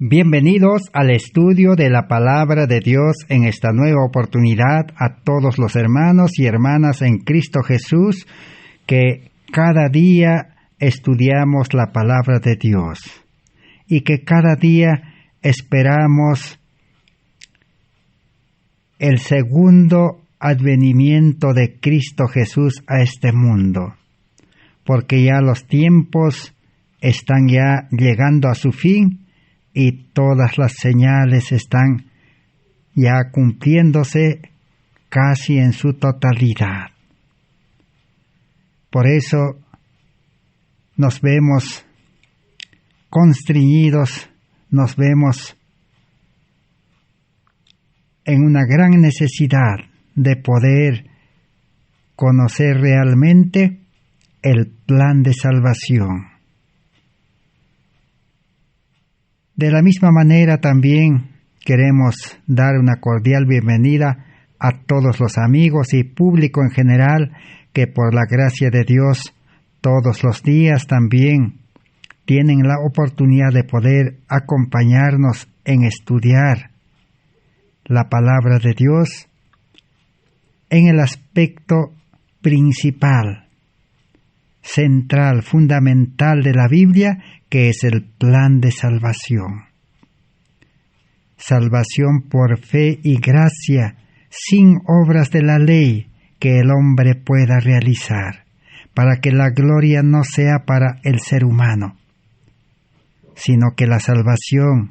Bienvenidos al estudio de la Palabra de Dios en esta nueva oportunidad a todos los hermanos y hermanas en Cristo Jesús que cada día estudiamos la Palabra de Dios y que cada día esperamos el segundo advenimiento de Cristo Jesús a este mundo, porque ya los tiempos están ya llegando a su fin y todas las señales están ya cumpliéndose casi en su totalidad. Por eso nos vemos constreñidos, nos vemos en una gran necesidad de poder conocer realmente el plan de salvación. De la misma manera también queremos dar una cordial bienvenida a todos los amigos y público en general que por la gracia de Dios todos los días también tienen la oportunidad de poder acompañarnos en estudiar la palabra de Dios en el aspecto principal, central, fundamental de la Biblia, que es el plan de salvación. Salvación por fe y gracia, sin obras de la ley que el hombre pueda realizar, para que la gloria no sea para el ser humano, sino que la salvación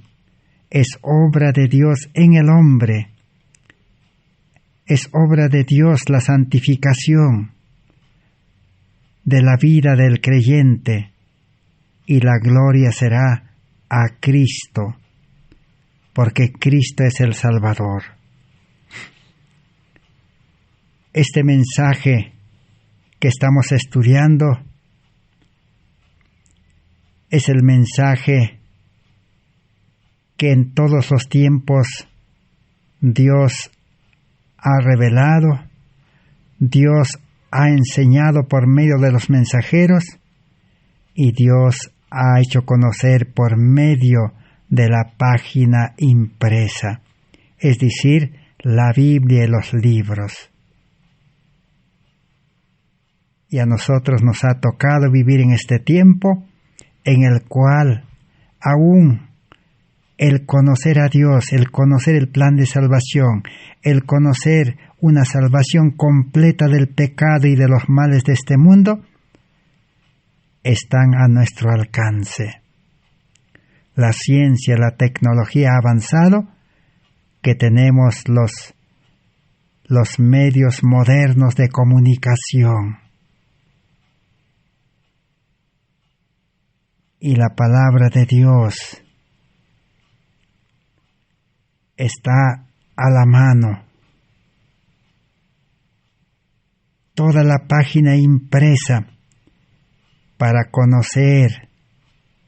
es obra de Dios en el hombre, es obra de Dios la santificación de la vida del creyente, y la gloria será a Cristo, porque Cristo es el Salvador. Este mensaje que estamos estudiando es el mensaje que en todos los tiempos Dios ha revelado, Dios ha enseñado por medio de los mensajeros y Dios ha hecho conocer por medio de la página impresa, es decir, la Biblia y los libros. Y a nosotros nos ha tocado vivir en este tiempo en el cual aún el conocer a Dios, el conocer el plan de salvación, el conocer una salvación completa del pecado y de los males de este mundo, están a nuestro alcance. La ciencia, la tecnología ha avanzado, que tenemos los medios modernos de comunicación. Y la palabra de Dios está a la mano. Toda la página impresa para conocer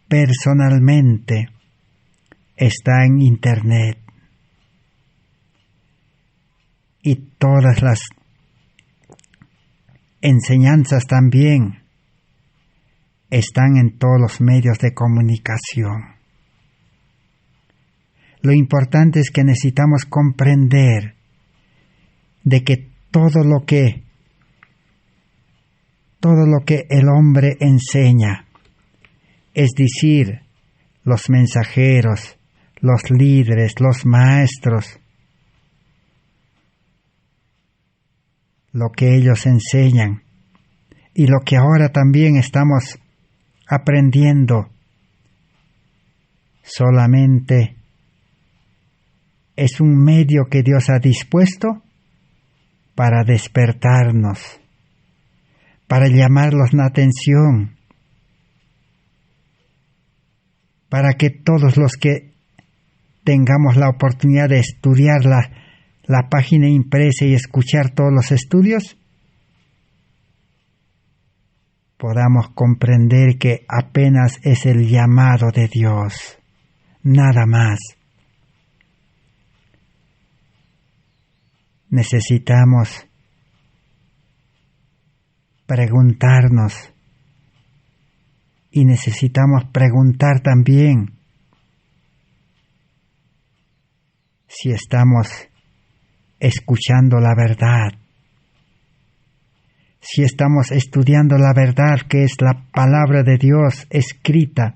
personalmente está en Internet. Y todas las enseñanzas también están en todos los medios de comunicación. Lo importante es que necesitamos comprender de que todo lo que el hombre enseña, es decir, los mensajeros, los líderes, los maestros, lo que ellos enseñan y lo que ahora también estamos aprendiendo, solamente es un medio que Dios ha dispuesto para despertarnos, para llamarlos la atención, para que todos los que tengamos la oportunidad de estudiar la página impresa y escuchar todos los estudios, podamos comprender que apenas es el llamado de Dios, nada más. Necesitamos preguntarnos y necesitamos preguntar también si estamos escuchando la verdad, si estamos estudiando la verdad que es la palabra de Dios escrita,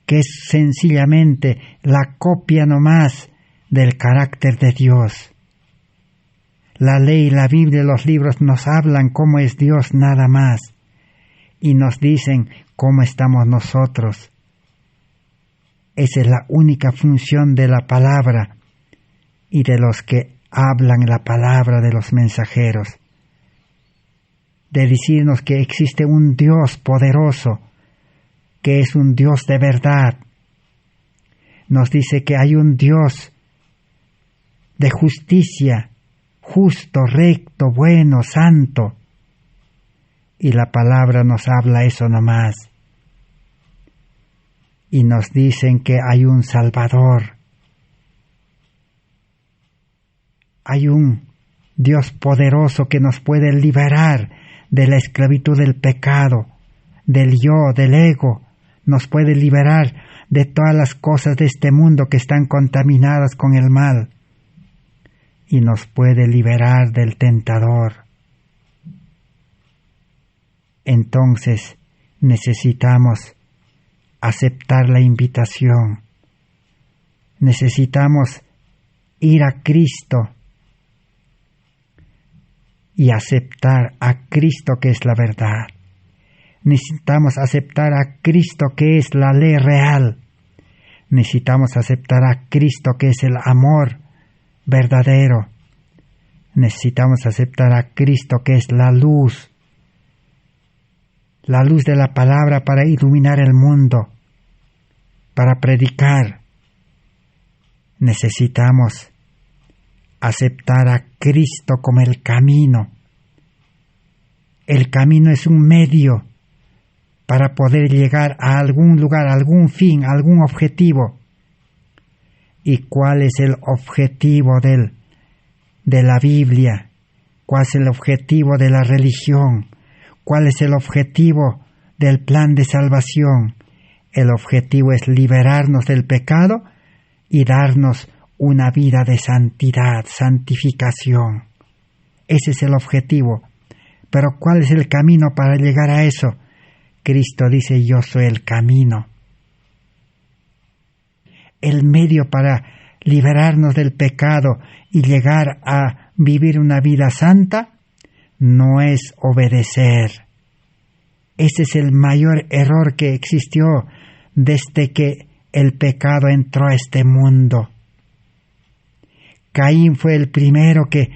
que es sencillamente la copia nomás del carácter de Dios. La ley, la Biblia, los libros nos hablan cómo es Dios nada más y nos dicen cómo estamos nosotros. Esa es la única función de la palabra y de los que hablan la palabra, de los mensajeros, de decirnos que existe un Dios poderoso, que es un Dios de verdad. Nos dice que hay un Dios de justicia, justo, recto, bueno, santo. Y la palabra nos habla eso nomás. Y nos dicen que hay un Salvador. Hay un Dios poderoso que nos puede liberar de la esclavitud del pecado, del yo, del ego. Nos puede liberar de todas las cosas de este mundo que están contaminadas con el mal. Y nos puede liberar del tentador. Entonces necesitamos aceptar la invitación. Necesitamos ir a Cristo y aceptar a Cristo que es la verdad. Necesitamos aceptar a Cristo que es la ley real. Necesitamos aceptar a Cristo que es el amor verdadero. Necesitamos aceptar a Cristo que es la luz de la palabra para iluminar el mundo, para predicar. Necesitamos aceptar a Cristo como el camino. El camino es un medio para poder llegar a algún lugar, a algún fin, a algún objetivo. ¿Y cuál es el objetivo de la Biblia? ¿Cuál es el objetivo de la religión? ¿Cuál es el objetivo del plan de salvación? El objetivo es liberarnos del pecado y darnos una vida de santidad, santificación. Ese es el objetivo. Pero ¿cuál es el camino para llegar a eso? Cristo dice, yo soy el camino. El medio para liberarnos del pecado y llegar a vivir una vida santa no es obedecer. Ese es el mayor error que existió desde que el pecado entró a este mundo. Caín fue el primero que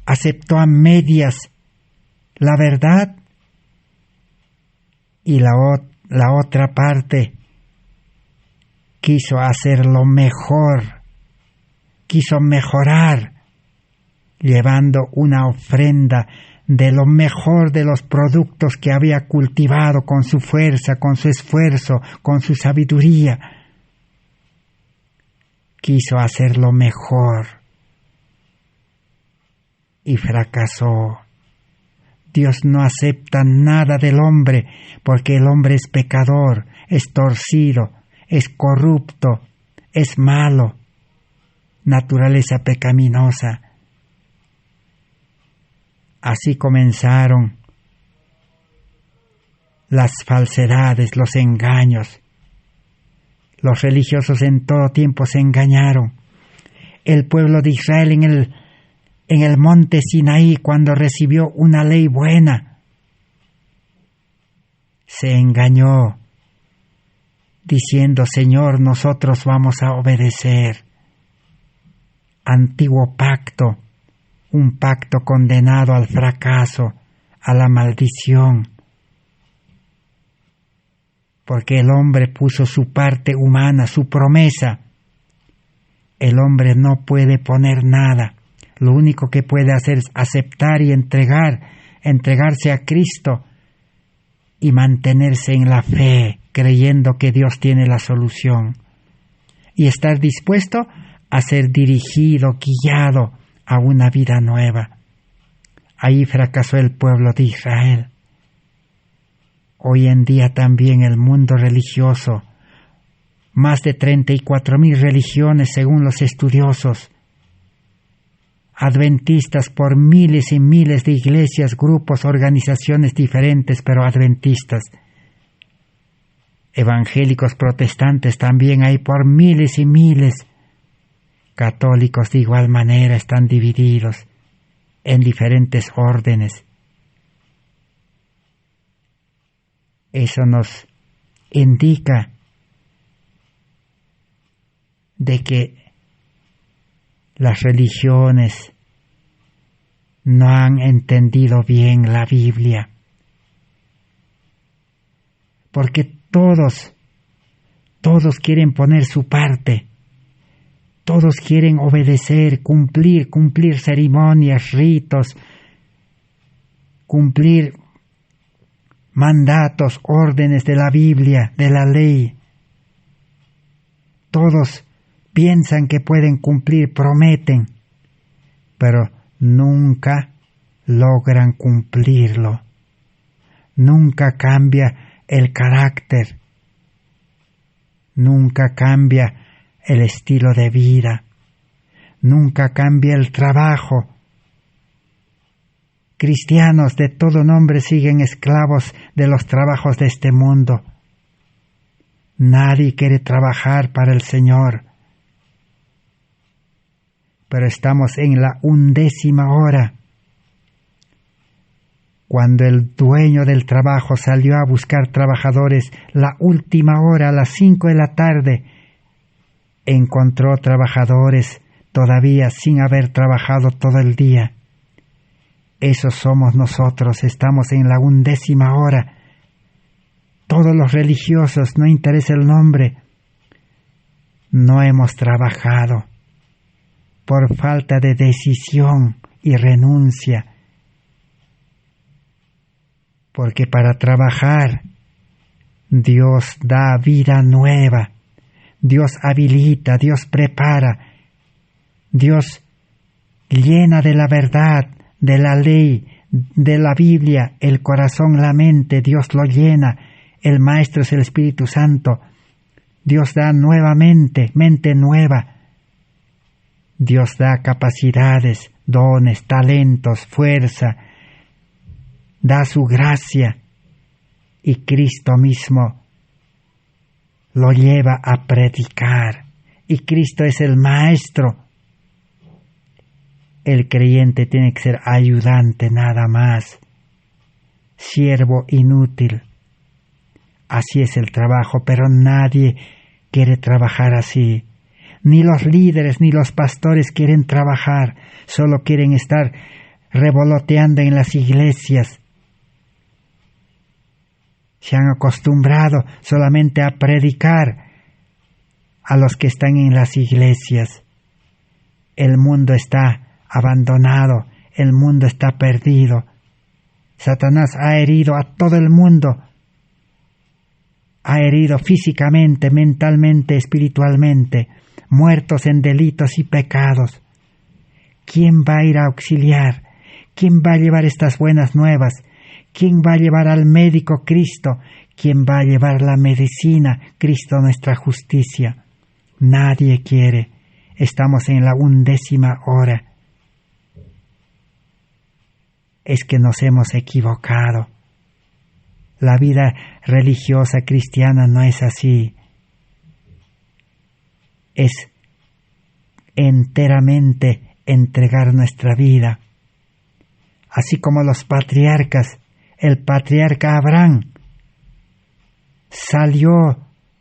aceptó a medias la verdad y la otra parte quiso hacerlo mejor, quiso mejorar, llevando una ofrenda de lo mejor de los productos que había cultivado con su fuerza, con su esfuerzo, con su sabiduría. Quiso hacerlo mejor y fracasó. Dios no acepta nada del hombre porque el hombre es pecador, es torcido, es corrupto, es malo, naturaleza pecaminosa. Así comenzaron las falsedades, los engaños. Los religiosos en todo tiempo se engañaron. El pueblo de Israel en el monte Sinaí, cuando recibió una ley buena, se engañó, diciendo, Señor, nosotros vamos a obedecer. Antiguo pacto, un pacto condenado al fracaso, a la maldición, porque el hombre puso su parte humana, su promesa. El hombre no puede poner nada. Lo único que puede hacer es aceptar y entregarse a Cristo y mantenerse en la fe, creyendo que Dios tiene la solución. Y estar dispuesto a ser dirigido, guiado a una vida nueva. Ahí fracasó el pueblo de Israel. Hoy en día también el mundo religioso más de 34,000 religiones según los estudiosos, adventistas por miles y miles de iglesias, grupos, organizaciones diferentes, pero adventistas. Evangélicos protestantes también hay por miles y miles. Católicos de igual manera están divididos en diferentes órdenes. Eso nos indica de que las religiones no han entendido bien la Biblia, porque todos quieren poner su parte, todos quieren obedecer, cumplir ceremonias, ritos, cumplir mandatos, órdenes de la Biblia, de la ley. Todos piensan que pueden cumplir, prometen, pero nunca logran cumplirlo. Nunca cambia el carácter, nunca cambia el estilo de vida, nunca cambia el trabajo. Cristianos de todo nombre siguen esclavos de los trabajos de este mundo. Nadie quiere trabajar para el Señor. Pero estamos en la 11ª hora. Cuando el dueño del trabajo salió a buscar trabajadores, la última hora, a las 5 de la tarde, encontró trabajadores todavía sin haber trabajado todo el día. Esos somos nosotros, estamos en la 11ª hora. Todos los religiosos, no interesa el nombre, no hemos trabajado por falta de decisión y renuncia. Porque para trabajar, Dios da vida nueva, Dios habilita, Dios prepara, Dios llena de la verdad, de la ley, de la Biblia, el corazón, la mente, Dios lo llena. El Maestro es el Espíritu Santo. Dios da nuevamente, mente nueva. Dios da capacidades, dones, talentos, fuerza. Da su gracia. Y Cristo mismo lo lleva a predicar. Y Cristo es el Maestro. El creyente tiene que ser ayudante nada más. Siervo inútil. Así es el trabajo, pero nadie quiere trabajar así. Ni los líderes ni los pastores quieren trabajar, solo quieren estar revoloteando en las iglesias. Se han acostumbrado solamente a predicar a los que están en las iglesias. El mundo está abandonado, el mundo está perdido. Satanás ha herido a todo el mundo. Ha herido físicamente, mentalmente, espiritualmente, muertos en delitos y pecados. ¿Quién va a ir a auxiliar? ¿Quién va a llevar estas buenas nuevas? ¿Quién va a llevar al médico? Cristo. ¿Quién va a llevar la medicina? Cristo, nuestra justicia. Nadie quiere. Estamos en la 11ª hora. Es que nos hemos equivocado. La vida religiosa cristiana no es así. Es enteramente entregar nuestra vida. Así como los patriarcas, el patriarca Abraham salió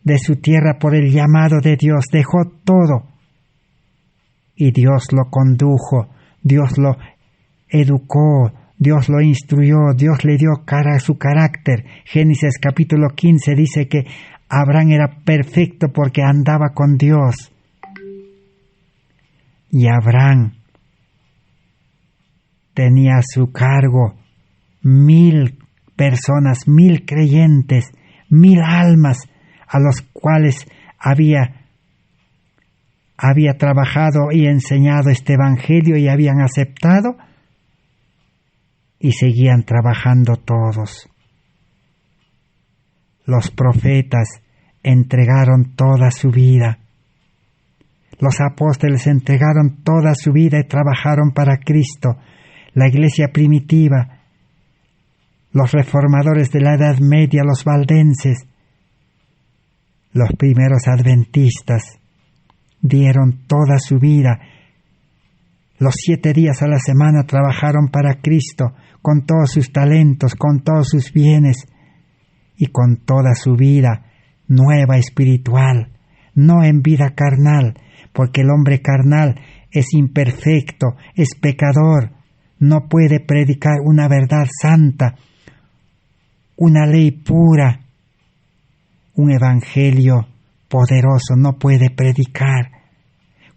de su tierra por el llamado de Dios, dejó todo y Dios lo condujo, Dios lo educó, Dios lo instruyó, Dios le dio su carácter. Génesis capítulo 15 dice que Abraham era perfecto porque andaba con Dios. Y Abraham tenía a su cargo 1,000 personas, 1,000 creyentes, 1,000 almas a los cuales había trabajado y enseñado este evangelio y habían aceptado. Y seguían trabajando todos. Los profetas, entregaron toda su vida. Los apóstoles entregaron toda su vida y trabajaron para Cristo. La iglesia primitiva, los reformadores de la Edad Media, los valdenses, los primeros adventistas, dieron toda su vida. Los 7 días a la semana trabajaron para Cristo, con todos sus talentos, con todos sus bienes y con toda su vida nueva espiritual, no en vida carnal, porque el hombre carnal es imperfecto, es pecador, no puede predicar una verdad santa, una ley pura, un evangelio poderoso, no puede predicar.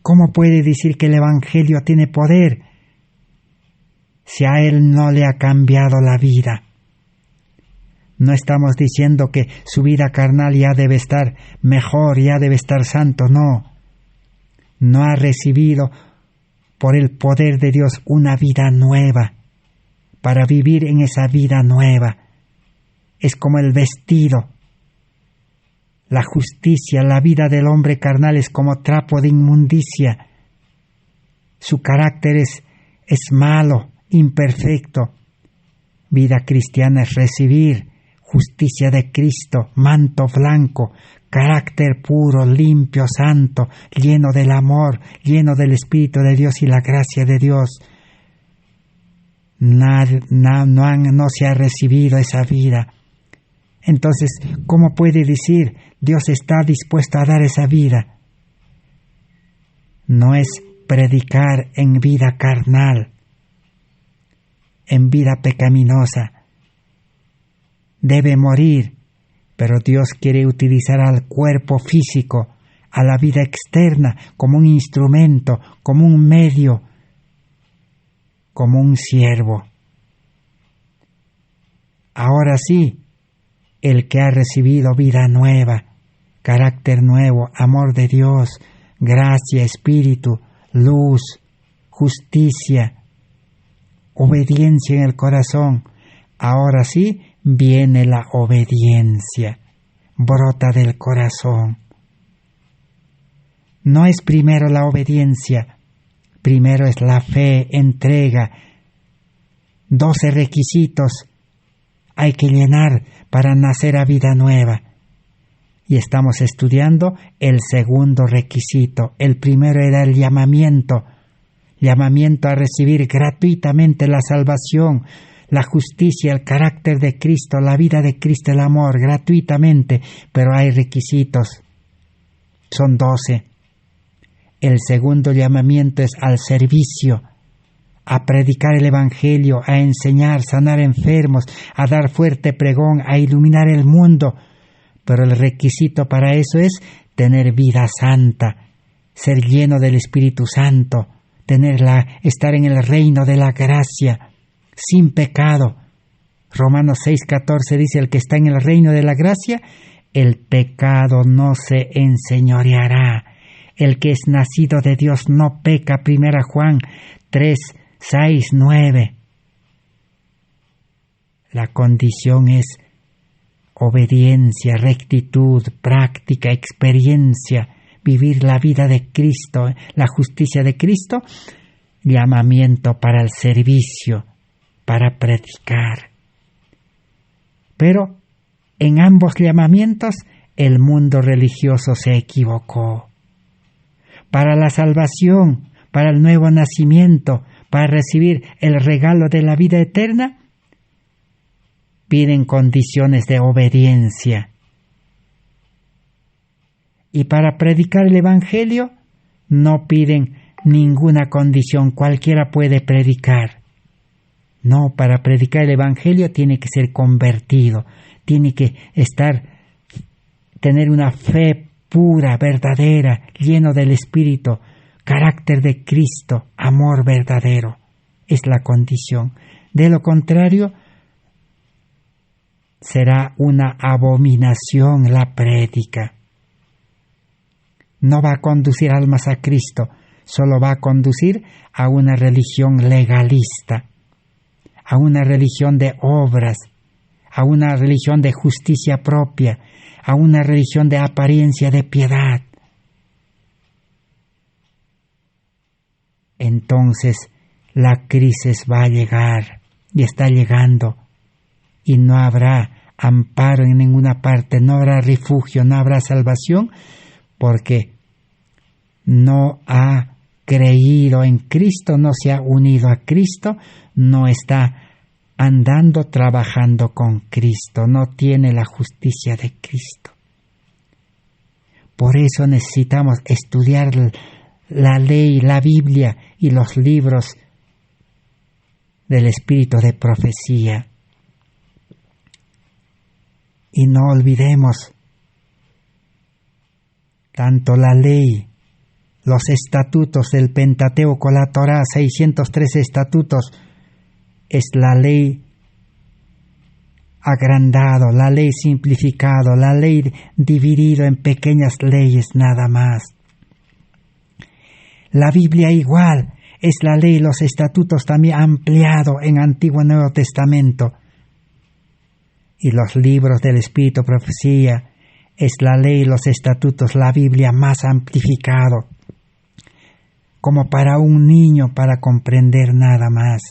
¿Cómo puede decir que el evangelio tiene poder si a él no le ha cambiado la vida? No estamos diciendo que su vida carnal ya debe estar mejor, ya debe estar santo, no. No ha recibido por el poder de Dios una vida nueva, para vivir en esa vida nueva. Es como el vestido. La justicia, la vida del hombre carnal es como trapo de inmundicia. Su carácter es malo, imperfecto. Vida cristiana es recibir justicia de Cristo, manto blanco, carácter puro, limpio, santo, lleno del amor, lleno del Espíritu de Dios y la gracia de Dios. No se ha recibido esa vida. Entonces, ¿cómo puede decir Dios está dispuesto a dar esa vida? No es predicar en vida carnal, en vida pecaminosa. Debe morir, pero Dios quiere utilizar al cuerpo físico, a la vida externa, como un instrumento, como un medio, como un siervo. Ahora sí, el que ha recibido vida nueva, carácter nuevo, amor de Dios, gracia, espíritu, luz, justicia, obediencia en el corazón, ahora sí viene la obediencia, brota del corazón. No es primero la obediencia, primero es la fe, entrega. 12 requisitos hay que llenar para nacer a vida nueva. Y estamos estudiando el segundo requisito. El primero era el llamamiento a recibir gratuitamente la salvación, la justicia, el carácter de Cristo, la vida de Cristo, el amor, gratuitamente, pero hay requisitos. Son 12. El segundo llamamiento es al servicio, a predicar el Evangelio, a enseñar, sanar enfermos, a dar fuerte pregón, a iluminar el mundo. Pero el requisito para eso es tener vida santa, ser lleno del Espíritu Santo, estar en el reino de la gracia, sin pecado. Romanos 6:14 dice, el que está en el reino de la gracia, el pecado no se enseñoreará. El que es nacido de Dios no peca. 1 Juan 3:6-9. La condición es obediencia, rectitud, práctica, experiencia, vivir la vida de Cristo, la justicia de Cristo, llamamiento para el servicio, para predicar. Pero en ambos llamamientos el mundo religioso se equivocó. Para la salvación, para el nuevo nacimiento, para recibir el regalo de la vida eterna, piden condiciones de obediencia. Y para predicar el Evangelio no piden ninguna condición, cualquiera puede predicar. No, para predicar el Evangelio tiene que ser convertido, tiene que tener una fe pura, verdadera, lleno del Espíritu, carácter de Cristo, amor verdadero. Es la condición. De lo contrario, será una abominación la prédica. No va a conducir almas a Cristo, solo va a conducir a una religión legalista, a una religión de obras, a una religión de justicia propia, a una religión de apariencia de piedad, entonces la crisis va a llegar y está llegando y no habrá amparo en ninguna parte, no habrá refugio, no habrá salvación, porque no ha creído en Cristo, no se ha unido a Cristo, no está andando, trabajando con Cristo, no tiene la justicia de Cristo. Por eso necesitamos estudiar la ley, la Biblia y los libros del espíritu de profecía. Y no olvidemos tanto la ley, los estatutos del Pentateuco, la Torá, 613 estatutos, es la ley agrandado, la ley simplificado, la ley dividido en pequeñas leyes nada más. La Biblia igual, es la ley, los estatutos también ampliado en Antiguo y Nuevo Testamento. Y los libros del Espíritu Profecía, es la ley, los estatutos, la Biblia más amplificado, como para un niño para comprender nada más.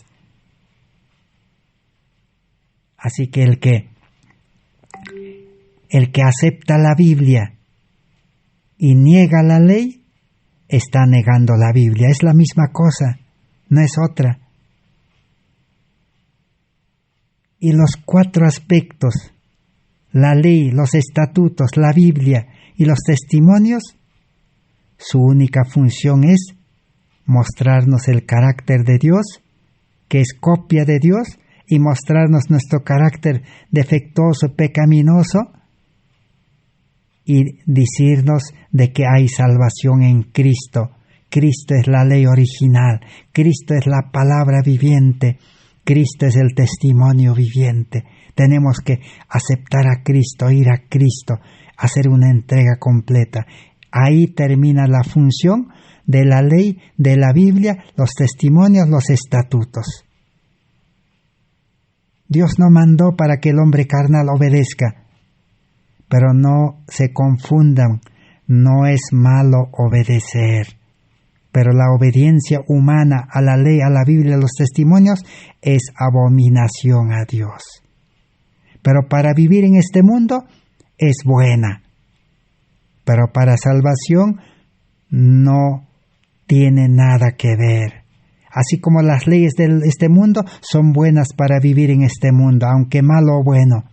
Así que el que acepta la Biblia y niega la ley, está negando la Biblia. Es la misma cosa, no es otra. Y los 4 aspectos, la ley, los estatutos, la Biblia y los testimonios, su única función es mostrarnos el carácter de Dios, que es copia de Dios, y mostrarnos nuestro carácter defectuoso, pecaminoso, y decirnos de que hay salvación en Cristo. Cristo es la ley original, Cristo es la palabra viviente, Cristo es el testimonio viviente. Tenemos que aceptar a Cristo, ir a Cristo, hacer una entrega completa. Ahí termina la función de la ley, de la Biblia, los testimonios, los estatutos. Dios no mandó para que el hombre carnal obedezca, pero no se confundan, no es malo obedecer. Pero la obediencia humana a la ley, a la Biblia, a los testimonios, es abominación a Dios. Pero para vivir en este mundo es buena, pero para salvación no tiene nada que ver. Así como las leyes de este mundo son buenas para vivir en este mundo, aunque malo o bueno.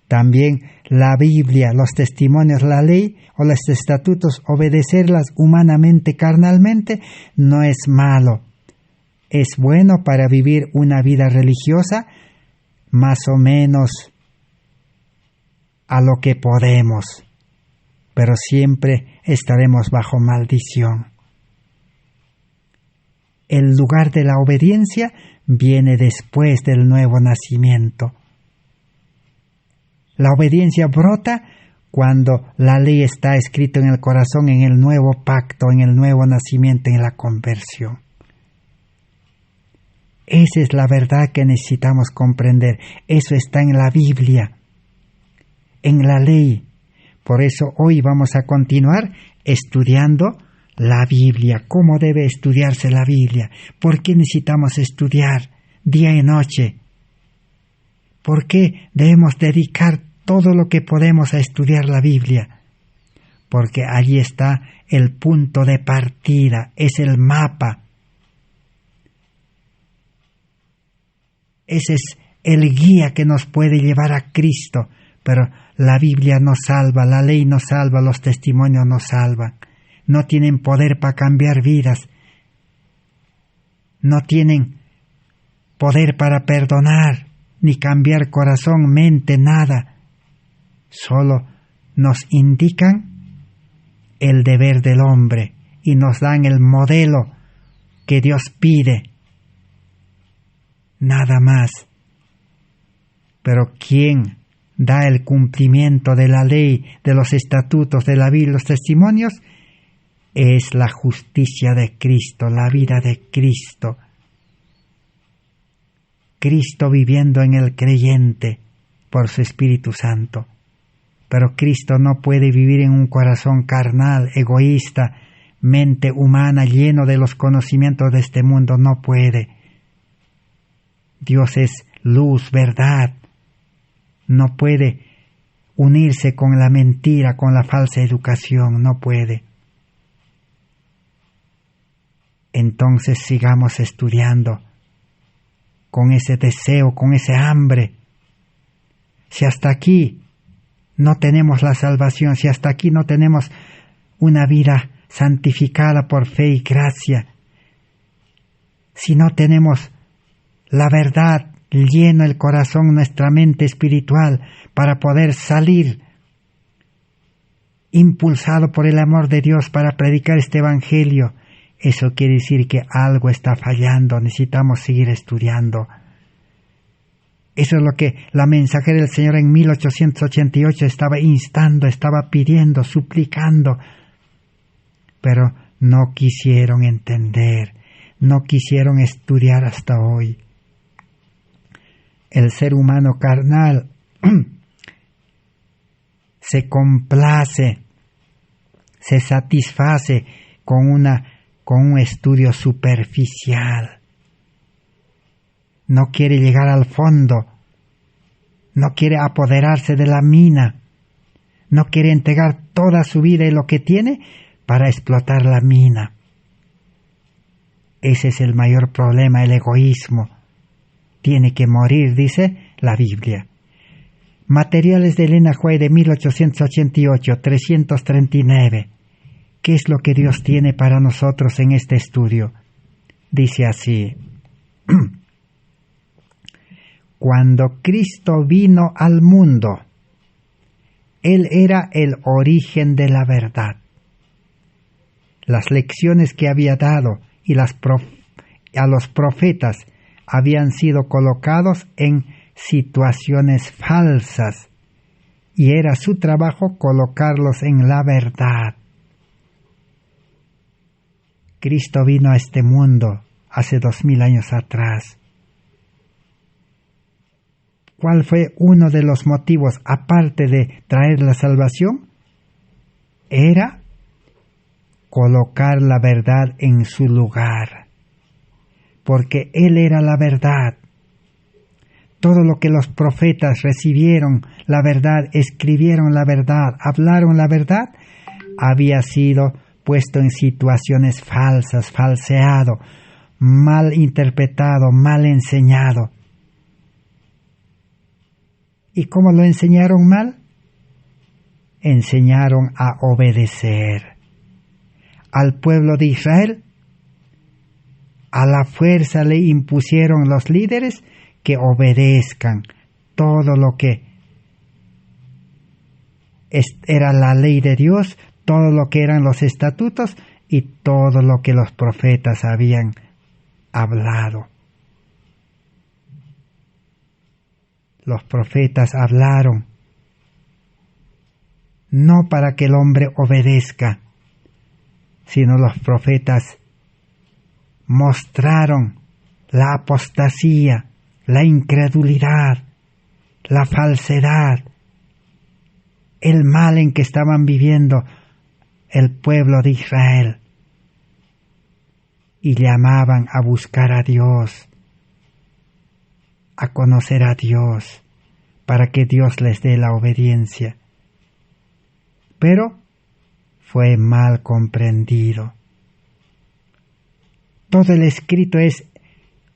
También la Biblia, los testimonios, la ley o los estatutos, obedecerlas humanamente, carnalmente, no es malo. Es bueno para vivir una vida religiosa, más o menos a lo que podemos, pero siempre estaremos bajo maldición. El lugar de la obediencia viene después del nuevo nacimiento. La obediencia brota cuando la ley está escrita en el corazón, en el nuevo pacto, en el nuevo nacimiento, en la conversión. Esa es la verdad que necesitamos comprender. Eso está en la Biblia, en la ley. Por eso hoy vamos a continuar estudiando la Biblia. ¿Cómo debe estudiarse la Biblia? ¿Por qué necesitamos estudiar día y noche? ¿Por qué debemos dedicar todo lo que podemos a estudiar la Biblia? Porque allí está el punto de partida, es el mapa. Ese es el guía que nos puede llevar a Cristo, pero la Biblia nos salva, la ley nos salva, los testimonios nos salvan. No tienen poder para cambiar vidas, no tienen poder para perdonar, ni cambiar corazón, mente, nada. Solo nos indican el deber del hombre y nos dan el modelo que Dios pide. Nada más. Pero ¿quién da el cumplimiento de la ley, de los estatutos, de la Biblia, los testimonios? Es la justicia de Cristo, la vida de Cristo. Cristo viviendo en el creyente. por su Espíritu Santo. Pero Cristo no puede vivir en un corazón carnal, egoísta, mente humana, lleno de los conocimientos de este mundo. No puede. Dios es luz, verdad. No puede unirse con la mentira, con la falsa educación. No puede. Entonces sigamos estudiando con ese deseo, con ese hambre. Si hasta aquí no tenemos la salvación, si hasta aquí no tenemos una vida santificada por fe y gracia, si no tenemos la verdad llena el corazón, nuestra mente espiritual, para poder salir impulsado por el amor de Dios para predicar este evangelio, eso quiere decir que algo está fallando, necesitamos seguir estudiando. Eso es lo que la mensajera del Señor en 1888 estaba instando, estaba pidiendo, suplicando, pero no quisieron entender, no quisieron estudiar hasta hoy. El ser humano carnal se complace, se satisface con un estudio superficial. No quiere llegar al fondo, no quiere apoderarse de la mina, no quiere entregar toda su vida y lo que tiene para explotar la mina. Ese es el mayor problema, el egoísmo. Tiene que morir, dice la Biblia. Materiales de Elena White de 1888, 339. ¿Qué es lo que Dios tiene para nosotros en este estudio? Dice así: cuando Cristo vino al mundo, Él era el origen de la verdad. Las lecciones que había dado y a los profetas habían sido colocados en situaciones falsas, y era su trabajo colocarlos en la verdad. Cristo vino a este mundo hace 2000 años atrás. ¿Cuál fue uno de los motivos, aparte de traer la salvación? Era colocar la verdad en su lugar, porque Él era la verdad. Todo lo que los profetas recibieron, la verdad, escribieron la verdad, hablaron la verdad, había sido puesto en situaciones falsas, falseado, mal interpretado, mal enseñado. ¿Y cómo lo enseñaron mal? Enseñaron a obedecer. Al pueblo de Israel, a la fuerza le impusieron los líderes que obedezcan todo lo que era la ley de Dios, todo lo que eran los estatutos y todo lo que los profetas habían hablado. Los profetas hablaron no para que el hombre obedezca, sino los profetas mostraron la apostasía, la incredulidad, la falsedad, el mal en que estaban viviendo el pueblo de Israel, y llamaban a buscar a Dios, a conocer a Dios, para que Dios les dé la obediencia. Pero fue mal comprendido. Todo el escrito es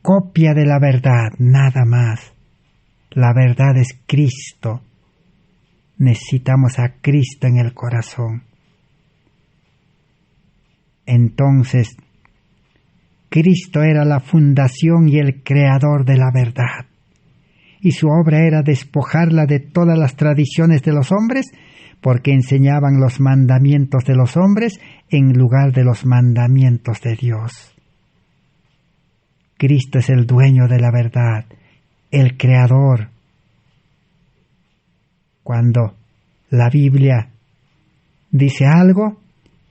copia de la verdad, nada más. La verdad es Cristo. Necesitamos a Cristo en el corazón. Entonces, Cristo era la fundación y el creador de la verdad, y su obra era despojarla de todas las tradiciones de los hombres, porque enseñaban los mandamientos de los hombres en lugar de los mandamientos de Dios. Cristo es el dueño de la verdad, el creador. Cuando la Biblia dice algo,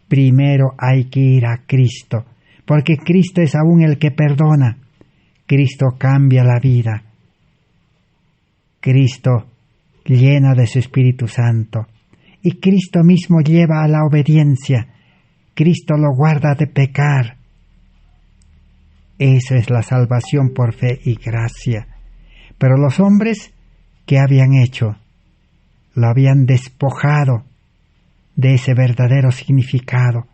primero hay que ir a Cristo, porque Cristo es aún el que perdona. Cristo cambia la vida. Cristo llena de su Espíritu Santo. Y Cristo mismo lleva a la obediencia. Cristo lo guarda de pecar. Esa es la salvación por fe y gracia. Pero los hombres, ¿qué habían hecho? Lo habían despojado de ese verdadero significado.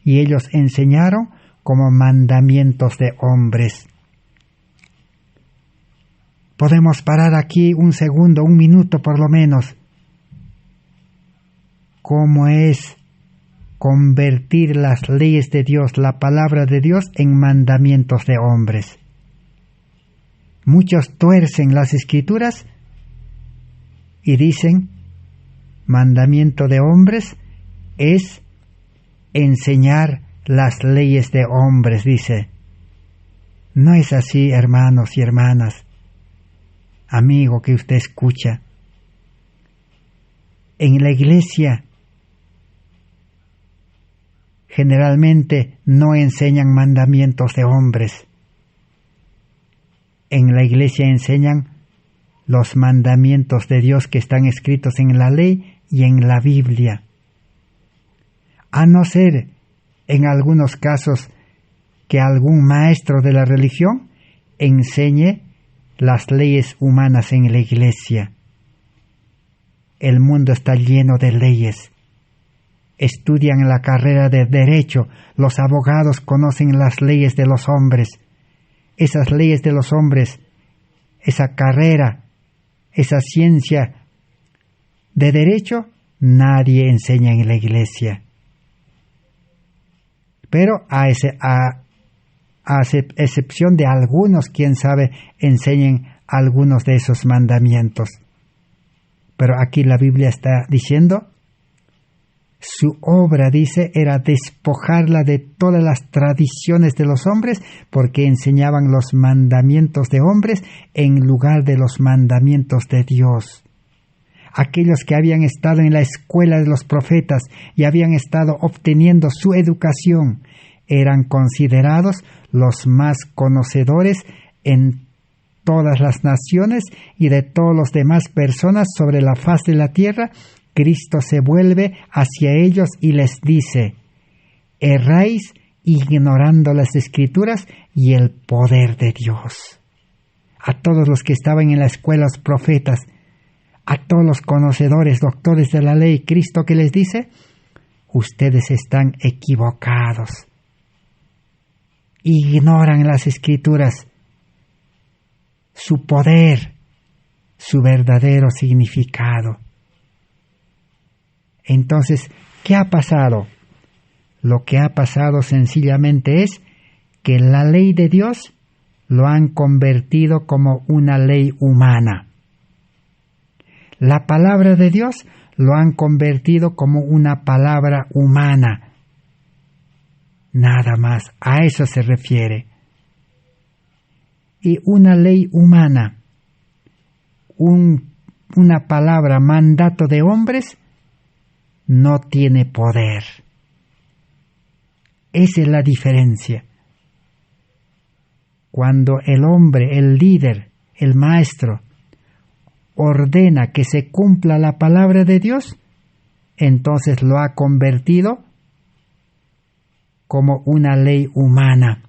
Y ellos enseñaron como mandamientos de hombres. Podemos parar aquí un segundo, un minuto por lo menos. ¿Cómo es convertir las leyes de Dios, la palabra de Dios, en mandamientos de hombres? Muchos tuercen las Escrituras y dicen, mandamiento de hombres es enseñar las leyes de hombres, dice. No es así, hermanos y hermanas, amigo que usted escucha. En la iglesia generalmente no enseñan mandamientos de hombres. En la iglesia enseñan los mandamientos de Dios que están escritos en la ley y en la Biblia. A no ser, en algunos casos, que algún maestro de la religión enseñe las leyes humanas en la iglesia. El mundo está lleno de leyes. Estudian la carrera de derecho, los abogados conocen las leyes de los hombres. Esas leyes de los hombres, esa carrera, esa ciencia de derecho, nadie enseña en la iglesia. Pero a excepción de algunos, quién sabe, enseñen algunos de esos mandamientos. Pero aquí la Biblia está diciendo, su obra, dice, era despojarla de todas las tradiciones de los hombres, porque enseñaban los mandamientos de hombres en lugar de los mandamientos de Dios. Aquellos que habían estado en la escuela de los profetas y habían estado obteniendo su educación, eran considerados los más conocedores en todas las naciones y de todas las demás personas sobre la faz de la tierra. Cristo se vuelve hacia ellos y les dice, erráis ignorando las Escrituras y el poder de Dios. A todos los que estaban en la escuela, los profetas, a todos los conocedores, doctores de la ley, Cristo que les dice, ustedes están equivocados. Ignoran las Escrituras, su poder, su verdadero significado. Entonces, ¿qué ha pasado? Lo que ha pasado sencillamente es que la ley de Dios lo han convertido como una ley humana. La palabra de Dios lo han convertido como una palabra humana. Nada más, a eso se refiere. Y una ley humana, una palabra mandato de hombres, no tiene poder. Esa es la diferencia. Cuando el hombre, el líder, el maestro, ordena que se cumpla la palabra de Dios, entonces lo ha convertido como una ley humana.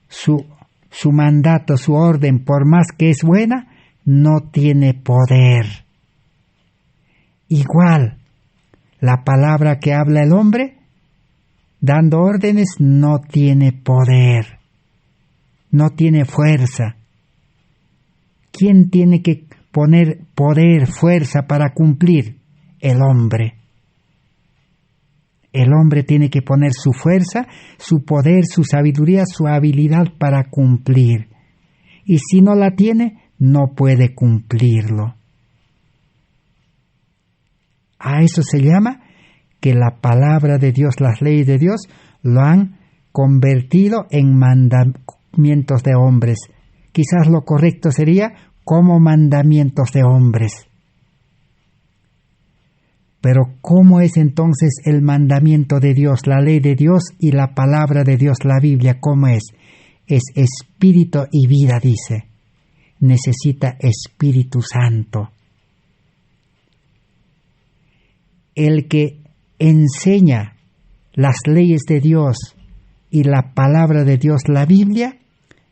Su mandato, su orden, por más que es buena, no tiene poder. Igual, la palabra que habla el hombre, dando órdenes, no tiene poder, no tiene fuerza. ¿Quién tiene que poner poder, fuerza para cumplir? El hombre. El hombre tiene que poner su fuerza, su poder, su sabiduría, su habilidad para cumplir. Y si no la tiene, no puede cumplirlo. A eso se llama que la palabra de Dios, las leyes de Dios, lo han convertido en mandamientos de hombres. Quizás lo correcto sería como mandamientos de hombres. Pero ¿cómo es entonces el mandamiento de Dios, la ley de Dios y la palabra de Dios, la Biblia? ¿Cómo es? Es espíritu y vida, dice. Necesita Espíritu Santo. el que enseña las leyes de Dios y la palabra de Dios, la Biblia,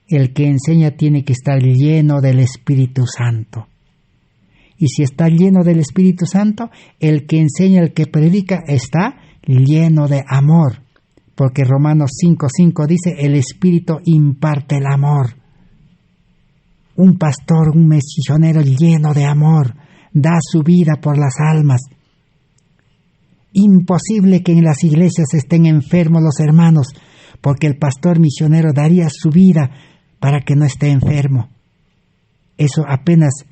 el que enseña tiene que estar lleno del Espíritu Santo. Y si está lleno del Espíritu Santo, el que enseña, el que predica, está lleno de amor. Porque Romanos 5:5 dice, el Espíritu imparte el amor. Un pastor, un misionero lleno de amor, da su vida por las almas. Imposible que en las iglesias estén enfermos los hermanos, porque el pastor misionero daría su vida para que no esté enfermo. Eso apenas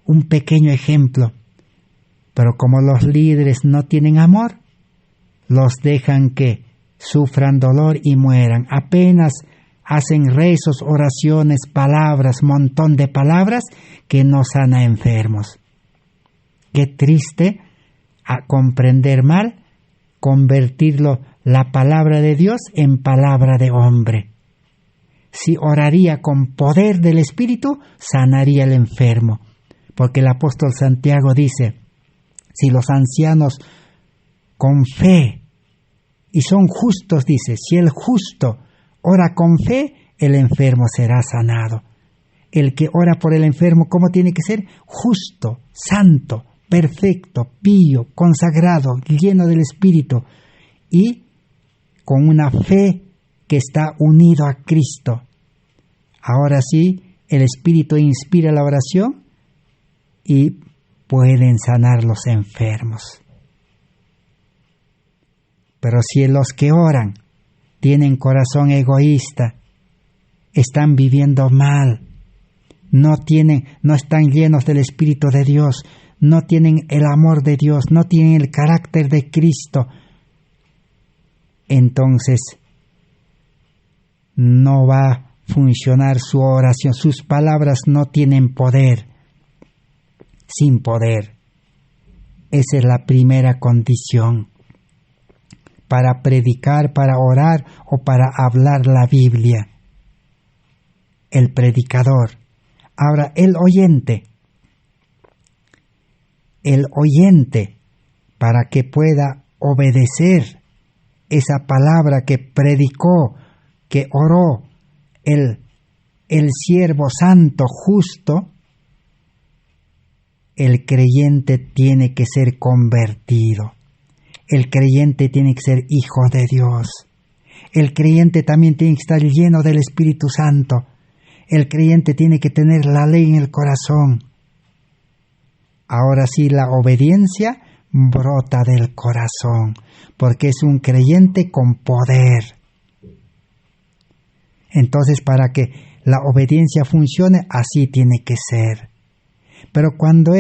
un pequeño ejemplo. Pero como los líderes no tienen amor, los dejan que sufran dolor y mueran. Apenas hacen rezos, oraciones, palabras, montón de palabras que no sana enfermos. Qué triste a comprender mal, convertirlo la palabra de Dios en palabra de hombre. Si oraría con poder del Espíritu, sanaría al enfermo. Porque el apóstol Santiago dice, si los ancianos con fe, y son justos, dice, si el justo ora con fe, el enfermo será sanado. El que ora por el enfermo, ¿cómo tiene que ser? Justo, santo, perfecto, pío, consagrado, lleno del Espíritu y con una fe que está unido a Cristo. Ahora sí, el Espíritu inspira la oración y pueden sanar los enfermos. Pero si los que oran tienen corazón egoísta, están viviendo mal, no están llenos del Espíritu de Dios, no tienen el amor de Dios, no tienen el carácter de Cristo, entonces no va a funcionar su oración, sus palabras no tienen poder, sin poder. Esa es la primera condición para predicar, para orar o para hablar la Biblia. El predicador. Ahora, el oyente, para que pueda obedecer esa palabra que predicó, que oró el siervo santo justo, el creyente tiene que ser convertido. El creyente tiene que ser hijo de Dios. El creyente también tiene que estar lleno del Espíritu Santo. El creyente tiene que tener la ley en el corazón. Ahora sí, la obediencia brota del corazón, porque es un creyente con poder. Entonces, para que la obediencia funcione, así tiene que ser. Pero cuando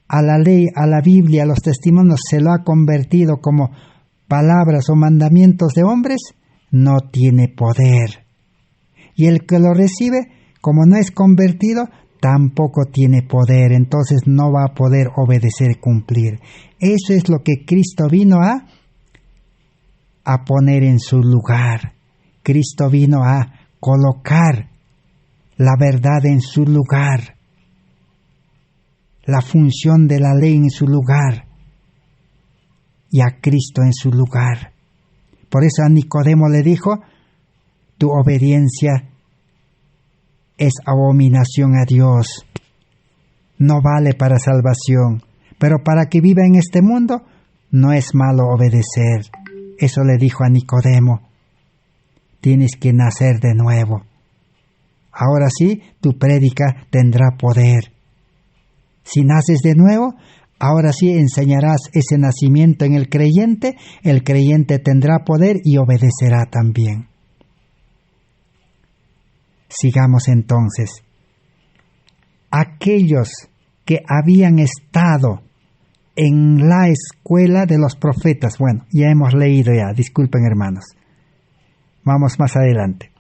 a la ley, a la Biblia, a los testimonios se lo ha convertido como palabras o mandamientos de hombres, no tiene poder. Y el que lo recibe, como no es convertido, tampoco tiene poder, entonces no va a poder obedecer y cumplir. Eso es lo que Cristo vino a poner en su lugar. Cristo vino a colocar la verdad en su lugar, la función de la ley en su lugar y a Cristo en su lugar. Por eso a Nicodemo le dijo, tu obediencia es abominación a Dios, no vale para salvación, pero para que viva en este mundo no es malo obedecer. Eso le dijo a Nicodemo, tienes que nacer de nuevo. Ahora sí, tu prédica tendrá poder. Si naces de nuevo, ahora sí enseñarás ese nacimiento en el creyente tendrá poder y obedecerá también. Sigamos entonces. Aquellos que habían estado en la escuela de los profetas, bueno, ya hemos leído ya, disculpen hermanos. Vamos más adelante.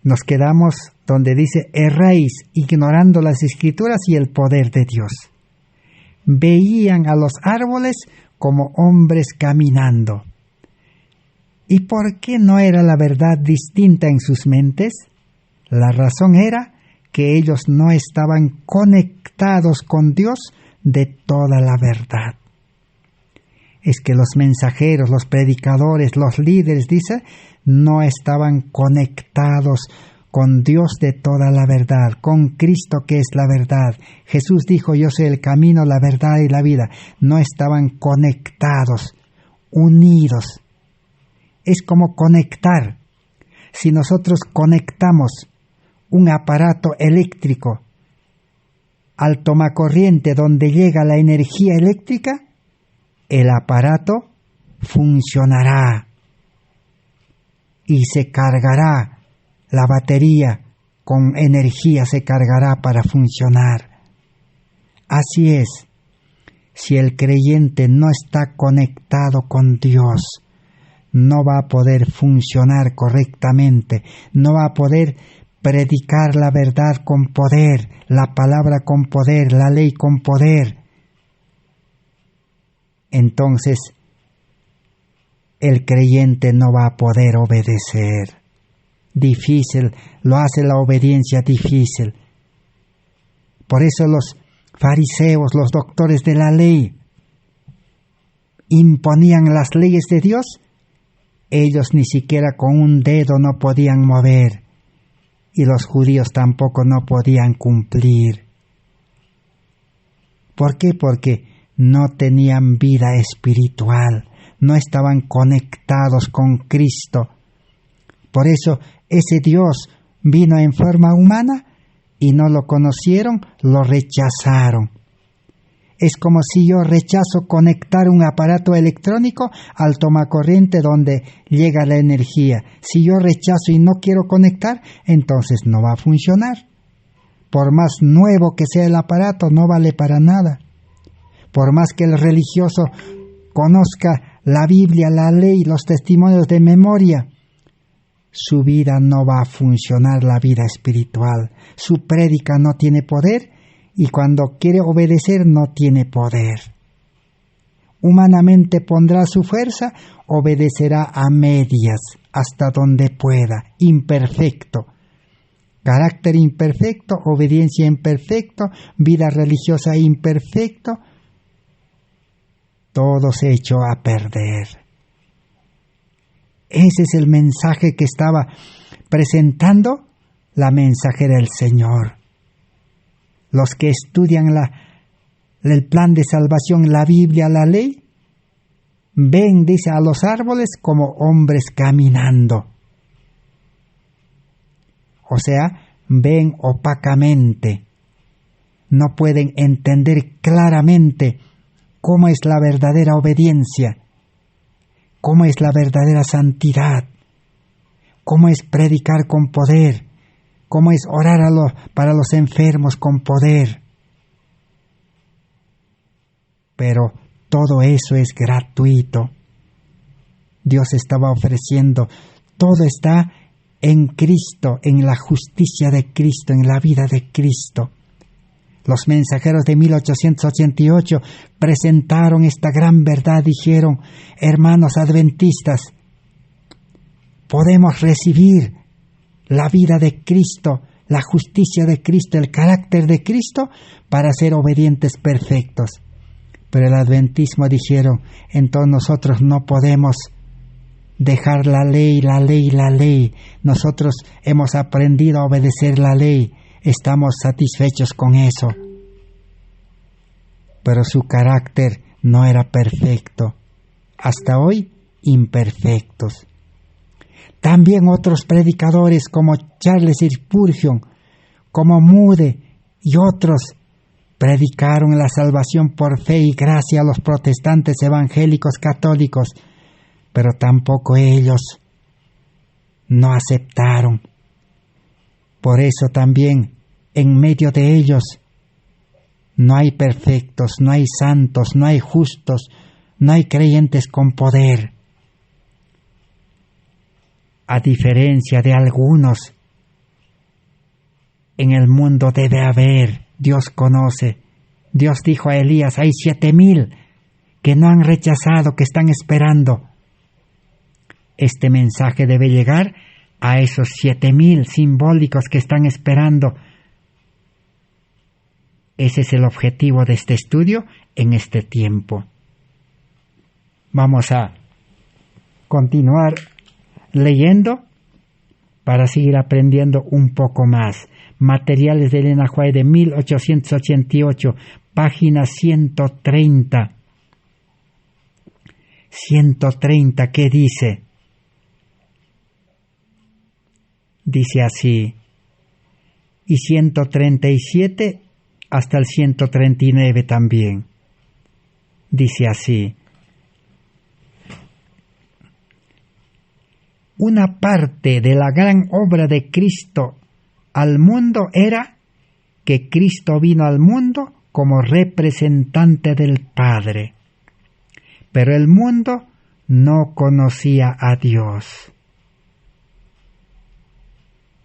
Nos quedamos donde dice, erráis ignorando las Escrituras y el poder de Dios. Veían a los árboles como hombres caminando. ¿Y por qué no era la verdad distinta en sus mentes? La razón era que ellos no estaban conectados con Dios de toda la verdad. Es que los mensajeros, los predicadores, los líderes, dice, no estaban conectados con Dios de toda la verdad, con Cristo que es la verdad. Jesús dijo, yo soy el camino, la verdad y la vida. No estaban conectados, unidos. Es como conectar. Si nosotros conectamos un aparato eléctrico al tomacorriente donde llega la energía eléctrica, el aparato funcionará y se cargará, la batería con energía se cargará para funcionar. Así es, si el creyente no está conectado con Dios, no va a poder funcionar correctamente, no va a poder predicar la verdad con poder, la palabra con poder, la ley con poder. Entonces, el creyente no va a poder obedecer. Difícil, lo hace la obediencia difícil. Por eso los fariseos, los doctores de la ley, imponían las leyes de Dios. Ellos ni siquiera con un dedo no podían mover, y los judíos tampoco no podían cumplir. ¿Por qué? Porque no tenían vida espiritual, no estaban conectados con Cristo. Por eso ese Dios vino en forma humana y no lo conocieron, lo rechazaron. Es como si yo rechazo conectar un aparato electrónico al tomacorriente donde llega la energía. Si yo rechazo y no quiero conectar, entonces no va a funcionar. Por más nuevo que sea el aparato, no vale para nada. Por más que el religioso conozca la Biblia, la ley, los testimonios de memoria, su vida no va a funcionar, la vida espiritual. Su prédica no tiene poder y cuando quiere obedecer no tiene poder. Humanamente pondrá su fuerza, obedecerá a medias, hasta donde pueda, imperfecto. Carácter imperfecto, obediencia imperfecto, vida religiosa imperfecto, todo se echó a perder. Ese es el mensaje que estaba presentando la mensajera del Señor. Los que estudian el plan de salvación, la Biblia, la ley, ven, dice, a los árboles como hombres caminando. O sea, ven opacamente. No pueden entender claramente cómo es la verdadera obediencia, cómo es la verdadera santidad, cómo es predicar con poder, cómo es orar para los enfermos con poder. Pero todo eso es gratuito. Dios estaba ofreciendo, todo está en Cristo, en la justicia de Cristo, en la vida de Cristo. Los mensajeros de 1888 presentaron esta gran verdad, dijeron, hermanos adventistas, podemos recibir la vida de Cristo, la justicia de Cristo, el carácter de Cristo para ser obedientes perfectos. Pero el adventismo dijeron, entonces nosotros no podemos dejar la ley, la ley, la ley. Nosotros hemos aprendido a obedecer la ley. Estamos satisfechos con eso. Pero su carácter no era perfecto. Hasta hoy, imperfectos. También otros predicadores como Charles Spurgeon, como Moody y otros predicaron la salvación por fe y gracia a los protestantes evangélicos católicos, pero tampoco ellos no aceptaron. Por eso también en medio de ellos no hay perfectos, no hay santos, no hay justos, no hay creyentes con poder. A diferencia de algunos, en el mundo debe haber, Dios conoce. Dios dijo a Elías, hay 7,000 que no han rechazado, que están esperando. Este mensaje debe llegar a esos 7,000 simbólicos que están esperando Ese es el objetivo de este estudio en este tiempo. Vamos a continuar leyendo para seguir aprendiendo un poco más. Materiales de Elena White de 1888, página 130. 130, ¿qué dice? Dice así. Y 137 hasta el 139 también. Dice así. Una parte de la gran obra de Cristo al mundo era que Cristo vino al mundo como representante del Padre. Pero el mundo no conocía a Dios.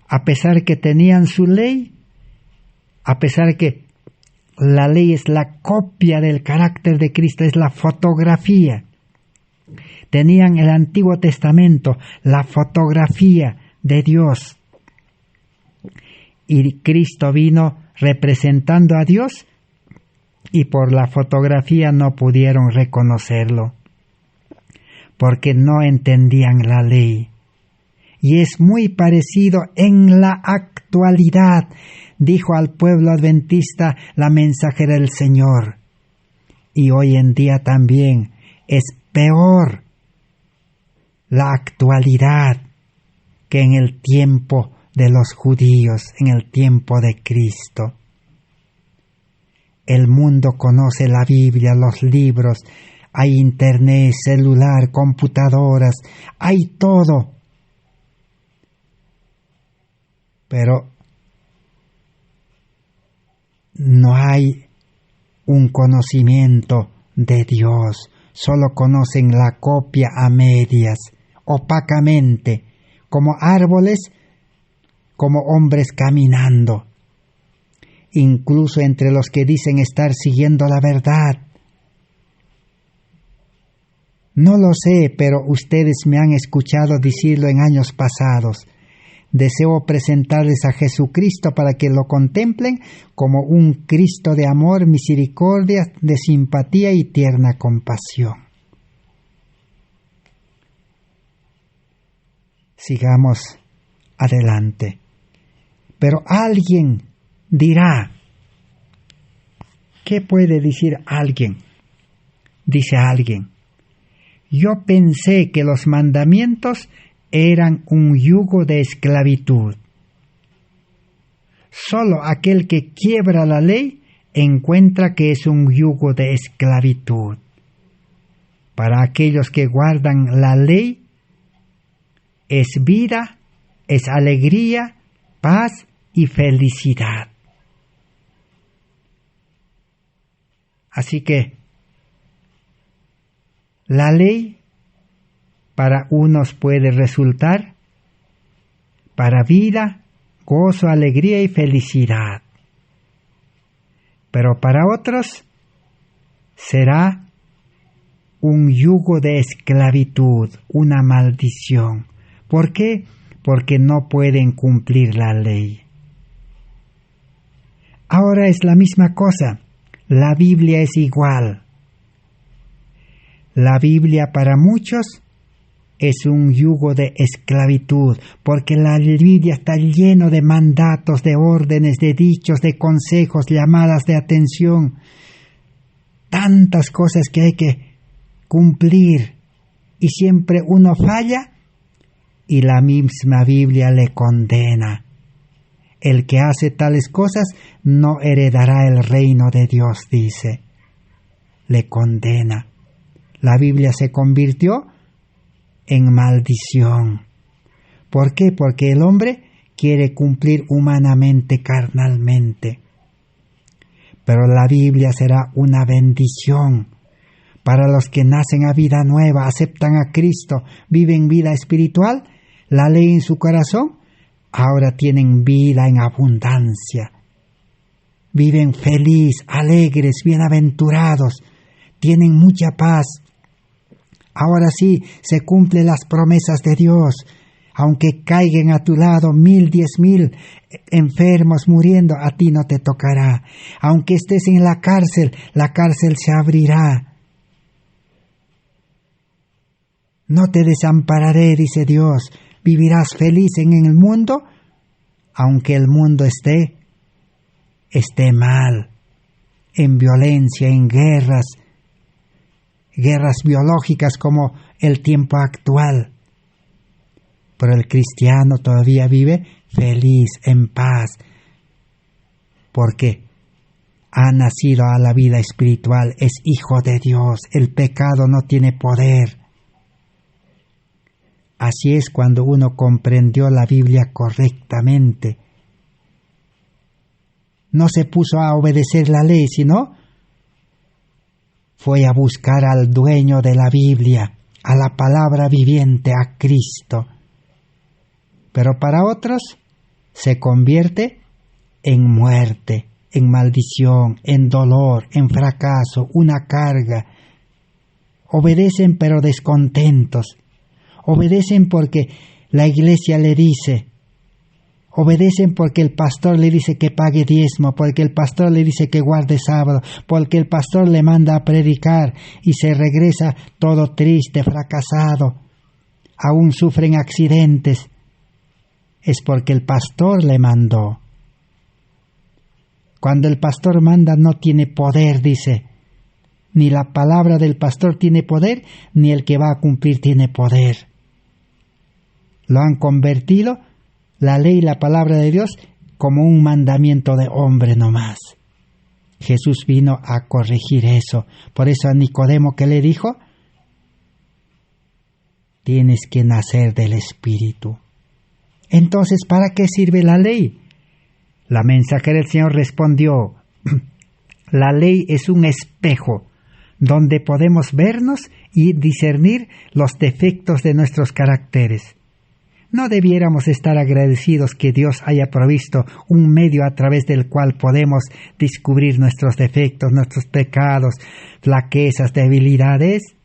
A pesar que tenían su ley, a pesar que la ley es la copia del carácter de Cristo, es la fotografía. Tenían el Antiguo Testamento, la fotografía de Dios. Y Cristo vino representando a Dios y por la fotografía no pudieron reconocerlo, porque no entendían la ley. Y es muy parecido en la actualidad, dijo al pueblo adventista la mensajera del Señor. Y hoy en día también es peor la actualidad que en el tiempo de los judíos, en el tiempo de Cristo. El mundo conoce la Biblia, los libros, hay internet, celular, computadoras, hay todo. Pero no hay un conocimiento de Dios, solo conocen la copia a medias, opacamente, como árboles, como hombres caminando. Incluso entre los que dicen estar siguiendo la verdad. No lo sé, pero ustedes me han escuchado decirlo en años pasados. Deseo presentarles a Jesucristo para que lo contemplen como un Cristo de amor, misericordia, de simpatía y tierna compasión. Sigamos adelante. Pero alguien dirá, ¿qué puede decir alguien? Dice alguien, yo pensé que los mandamientos eran un yugo de esclavitud. Solo aquel que quiebra la ley encuentra que es un yugo de esclavitud. Para aquellos que guardan la ley, es vida, es alegría, paz y felicidad. Así que la ley para unos puede resultar para vida, gozo, alegría y felicidad. Pero para otros será un yugo de esclavitud, una maldición. ¿Por qué? Porque no pueden cumplir la ley. Ahora es la misma cosa. La Biblia es igual. La Biblia para muchos es un yugo de esclavitud, porque la Biblia está lleno de mandatos, de órdenes, de dichos, de consejos, llamadas de atención, tantas cosas que hay que cumplir, y siempre uno falla, y la misma Biblia le condena. El que hace tales cosas no heredará el reino de Dios, dice. Le condena. La Biblia se convirtió en maldición. ¿Por qué? Porque el hombre quiere cumplir humanamente, carnalmente. Pero la Biblia será una bendición para los que nacen a vida nueva, aceptan a Cristo, viven vida espiritual, la ley en su corazón, ahora tienen vida en abundancia. Viven feliz, alegres, bienaventurados, tienen mucha paz. Ahora sí se cumplen las promesas de Dios. Aunque caigan a tu lado 1000, 10,000 enfermos muriendo, a ti no te tocará. Aunque estés en la cárcel se abrirá. No te desampararé, dice Dios. Vivirás feliz en el mundo, aunque el mundo esté mal, en violencia, en guerras biológicas como el tiempo actual. Pero el cristiano todavía vive feliz, en paz, porque ha nacido a la vida espiritual, es hijo de Dios, el pecado no tiene poder. Así es cuando uno comprendió la Biblia correctamente. No se puso a obedecer la ley, sino fue a buscar al dueño de la Biblia, a la palabra viviente, a Cristo. Pero para otros se convierte en muerte, en maldición, en dolor, en fracaso, una carga. Obedecen pero descontentos. Obedecen porque la iglesia le dice. Obedecen porque el pastor le dice que pague diezmo, porque el pastor le dice que guarde sábado, porque el pastor le manda a predicar y se regresa todo triste, fracasado. Aún sufren accidentes. Es porque el pastor le mandó. Cuando el pastor manda no tiene poder, dice. Ni la palabra del pastor tiene poder, ni el que va a cumplir tiene poder. Lo han convertido, la ley y la palabra de Dios, como un mandamiento de hombre nomás. Jesús vino a corregir eso. Por eso a Nicodemo, ¿qué le dijo? Tienes que nacer del Espíritu. Entonces, ¿para qué sirve la ley? La mensajera del Señor respondió, la ley es un espejo donde podemos vernos y discernir los defectos de nuestros caracteres. ¿No debiéramos estar agradecidos que Dios haya provisto un medio a través del cual podemos descubrir nuestros defectos, nuestros pecados, flaquezas, debilidades?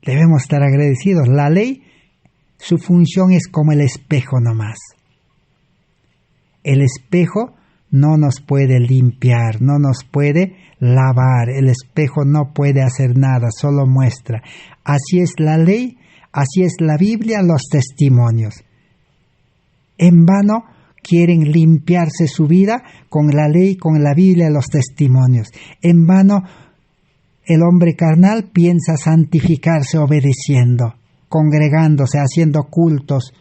Debemos estar agradecidos. La ley, su función es como el espejo nomás. El espejo no nos puede limpiar, no nos puede lavar. El espejo no puede hacer nada, solo muestra. Así es la ley. Así es la Biblia, los testimonios. En vano quieren limpiarse su vida con la ley, con la Biblia, los testimonios. En vano el hombre carnal piensa santificarse obedeciendo, congregándose, haciendo cultos,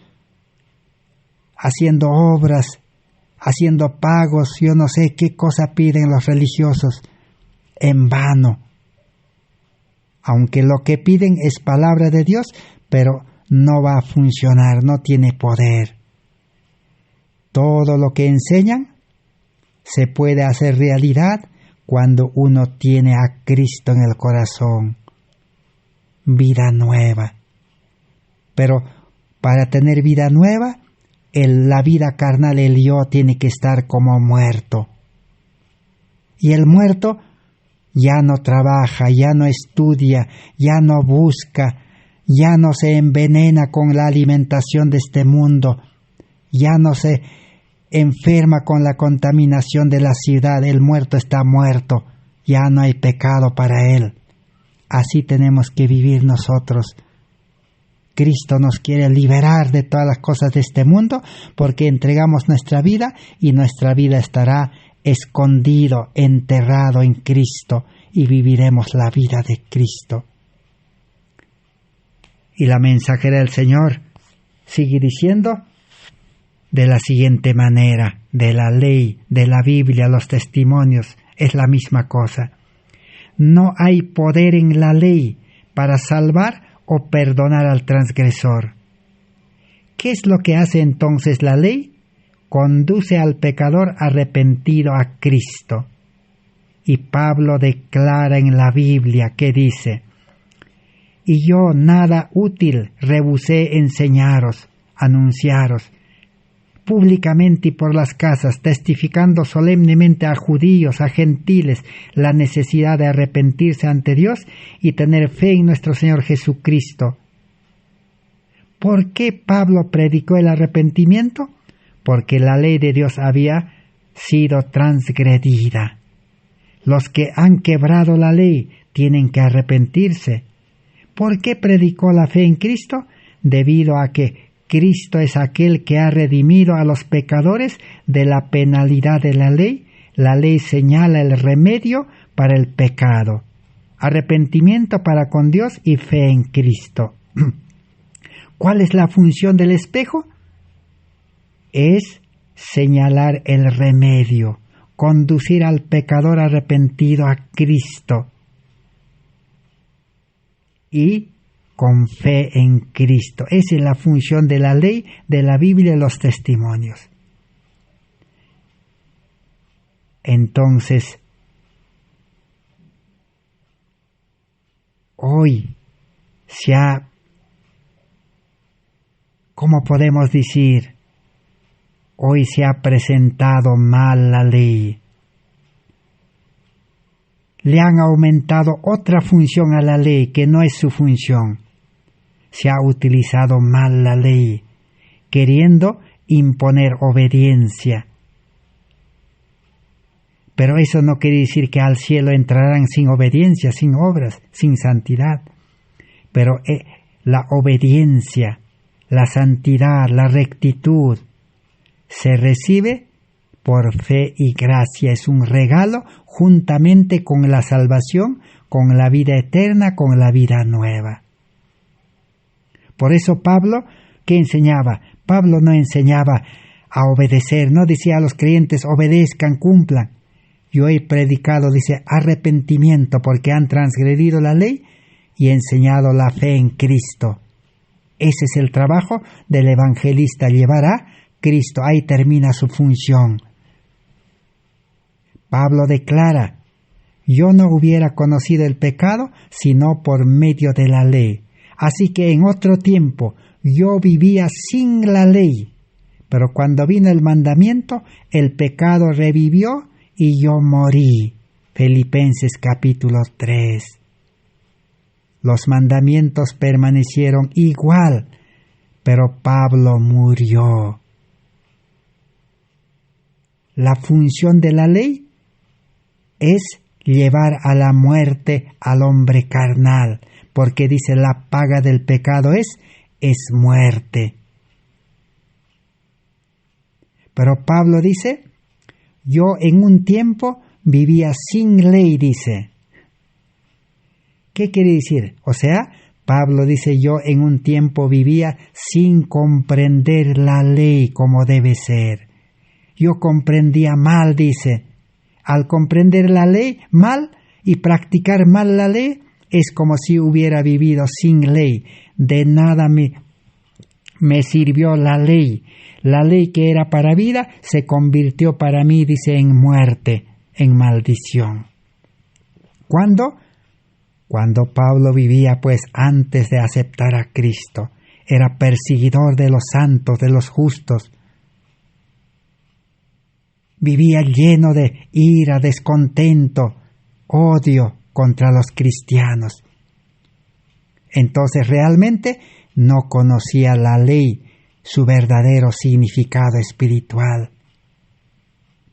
haciendo obras, haciendo pagos, yo no sé qué cosa piden los religiosos. En vano. Aunque lo que piden es palabra de Dios, pero no va a funcionar, no tiene poder. Todo lo que enseñan se puede hacer realidad cuando uno tiene a Cristo en el corazón. Vida nueva. Pero para tener vida nueva, la vida carnal, el yo, tiene que estar como muerto. Y el muerto ya no trabaja, ya no estudia, ya no busca, ya no se envenena con la alimentación de este mundo, ya no se enferma con la contaminación de la ciudad. El muerto está muerto, ya no hay pecado para él. Así tenemos que vivir nosotros. Cristo nos quiere liberar de todas las cosas de este mundo porque entregamos nuestra vida y nuestra vida estará escondido, enterrado en Cristo y viviremos la vida de Cristo. Y la mensajera del Señor sigue diciendo de la siguiente manera, de la ley, de la Biblia, los testimonios, es la misma cosa. No hay poder en la ley para salvar o perdonar al transgresor. ¿Qué es lo que hace entonces la ley? Conduce al pecador arrepentido a Cristo. Y Pablo declara en la Biblia que dice: y yo nada útil rehusé enseñaros, anunciaros, públicamente y por las casas, testificando solemnemente a judíos, a gentiles, la necesidad de arrepentirse ante Dios y tener fe en nuestro Señor Jesucristo, ¿Por qué Pablo predicó el arrepentimiento? Porque la ley de Dios había sido transgredida. Los que han quebrado la ley tienen que arrepentirse. ¿Por qué predicó la fe en Cristo? Debido a que Cristo es aquel que ha redimido a los pecadores de la penalidad de la ley. La ley señala el remedio para el pecado, arrepentimiento para con Dios y fe en Cristo. ¿Cuál es la función del espejo? Es señalar el remedio, conducir al pecador arrepentido a Cristo y con fe en Cristo. Esa es la función de la ley, de la Biblia y los testimonios. Entonces, hoy ¿cómo podemos decir? Hoy se ha presentado mal la ley. Le han aumentado otra función a la ley que no es su función. Se ha utilizado mal la ley, queriendo imponer obediencia. Pero eso no quiere decir que al cielo entrarán sin obediencia, sin obras, sin santidad. Pero la obediencia, la santidad, la rectitud, se recibe por fe y gracia. Es un regalo juntamente con la salvación, con la vida eterna, con la vida nueva. Por eso Pablo, ¿qué enseñaba? Pablo no enseñaba a obedecer, no decía a los creyentes obedezcan, cumplan. Yo he predicado, dice, arrepentimiento porque han transgredido la ley y he enseñado la fe en Cristo. Ese es el trabajo del evangelista, llevar a Cristo. Ahí termina su función. Pablo declara, yo no hubiera conocido el pecado sino por medio de la ley. Así que en otro tiempo yo vivía sin la ley, pero cuando vino el mandamiento, el pecado revivió y yo morí. Filipenses capítulo 3. Los mandamientos permanecieron igual, pero Pablo murió. La función de la ley es llevar a la muerte al hombre carnal, porque dice la paga del pecado es muerte. Pero Pablo dice, yo en un tiempo vivía sin ley, dice. ¿Qué quiere decir? O sea, Pablo dice, yo en un tiempo vivía sin comprender la ley como debe ser. Yo comprendía mal, dice. Al comprender la ley mal y practicar mal la ley, es como si hubiera vivido sin ley. De nada me sirvió la ley. La ley que era para vida se convirtió para mí, dice, en muerte, en maldición. ¿Cuándo? Cuando Pablo vivía, pues, antes de aceptar a Cristo. Era perseguidor de los santos, de los justos. Vivía lleno de ira, descontento, odio contra los cristianos. Entonces realmente no conocía la ley, su verdadero significado espiritual.